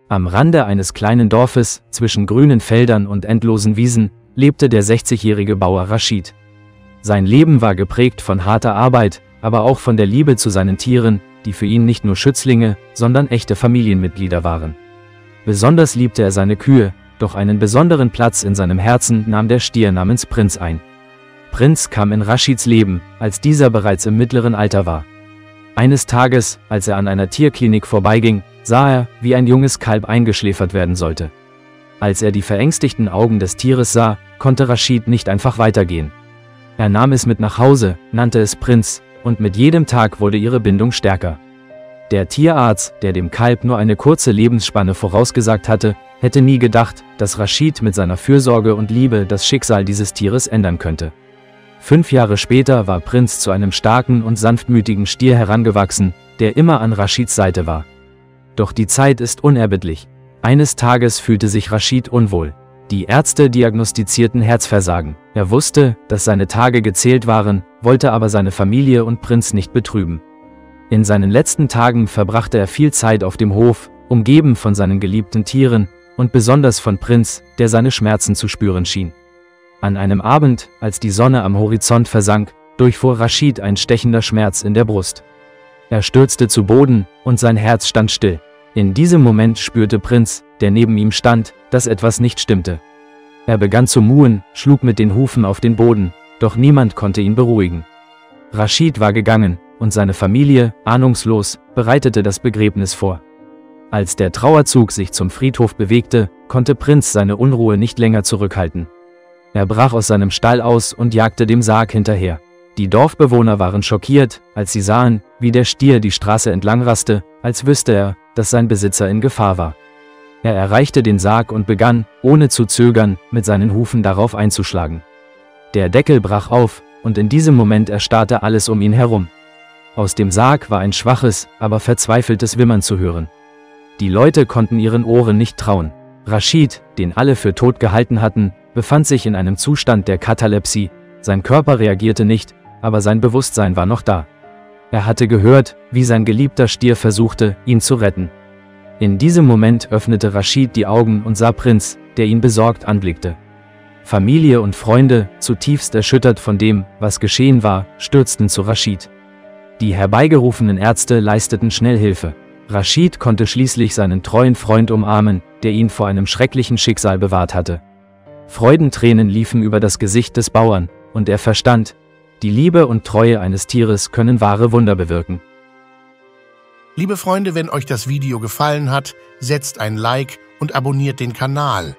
Am Rande eines kleinen Dorfes, zwischen grünen Feldern und endlosen Wiesen, lebte der 60-jährige Bauer Rashid. Sein Leben war geprägt von harter Arbeit, aber auch von der Liebe zu seinen Tieren, die für ihn nicht nur Schützlinge, sondern echte Familienmitglieder waren. Besonders liebte er seine Kühe, doch einen besonderen Platz in seinem Herzen nahm der Stier namens Prinz ein. Prinz kam in Rashids Leben, als dieser bereits im mittleren Alter war. Eines Tages, als er an einer Tierklinik vorbeiging, sah er, wie ein junges Kalb eingeschläfert werden sollte. Als er die verängstigten Augen des Tieres sah, konnte Rashid nicht einfach weitergehen. Er nahm es mit nach Hause, nannte es Prinz, und mit jedem Tag wurde ihre Bindung stärker. Der Tierarzt, der dem Kalb nur eine kurze Lebensspanne vorausgesagt hatte, hätte nie gedacht, dass Rashid mit seiner Fürsorge und Liebe das Schicksal dieses Tieres ändern könnte. 5 Jahre später war Prinz zu einem starken und sanftmütigen Stier herangewachsen, der immer an Rashids Seite war. Doch die Zeit ist unerbittlich. Eines Tages fühlte sich Rashid unwohl. Die Ärzte diagnostizierten Herzversagen. Er wusste, dass seine Tage gezählt waren, wollte aber seine Familie und Prinz nicht betrüben. In seinen letzten Tagen verbrachte er viel Zeit auf dem Hof, umgeben von seinen geliebten Tieren und besonders von Prinz, der seine Schmerzen zu spüren schien. An einem Abend, als die Sonne am Horizont versank, durchfuhr Rashid ein stechender Schmerz in der Brust. Er stürzte zu Boden und sein Herz stand still. In diesem Moment spürte Prinz, der neben ihm stand, dass etwas nicht stimmte. Er begann zu muhen, schlug mit den Hufen auf den Boden, doch niemand konnte ihn beruhigen. Rashid war gegangen, und seine Familie, ahnungslos, bereitete das Begräbnis vor. Als der Trauerzug sich zum Friedhof bewegte, konnte Prinz seine Unruhe nicht länger zurückhalten. Er brach aus seinem Stall aus und jagte dem Sarg hinterher. Die Dorfbewohner waren schockiert, als sie sahen, wie der Stier die Straße entlang raste, als wüsste er, dass sein Besitzer in Gefahr war. Er erreichte den Sarg und begann, ohne zu zögern, mit seinen Hufen darauf einzuschlagen. Der Deckel brach auf, und in diesem Moment erstarrte alles um ihn herum. Aus dem Sarg war ein schwaches, aber verzweifeltes Wimmern zu hören. Die Leute konnten ihren Ohren nicht trauen. Rashid, den alle für tot gehalten hatten, befand sich in einem Zustand der Katalepsie. Sein Körper reagierte nicht, aber sein Bewusstsein war noch da. Er hatte gehört, wie sein geliebter Stier versuchte, ihn zu retten. In diesem Moment öffnete Rashid die Augen und sah Prinz, der ihn besorgt anblickte. Familie und Freunde, zutiefst erschüttert von dem, was geschehen war, stürzten zu Rashid. Die herbeigerufenen Ärzte leisteten schnell Hilfe. Rashid konnte schließlich seinen treuen Freund umarmen, der ihn vor einem schrecklichen Schicksal bewahrt hatte. Freudentränen liefen über das Gesicht des Bauern, und er verstand, die Liebe und Treue eines Tieres können wahre Wunder bewirken. Liebe Freunde, wenn euch das Video gefallen hat, setzt ein Like und abonniert den Kanal.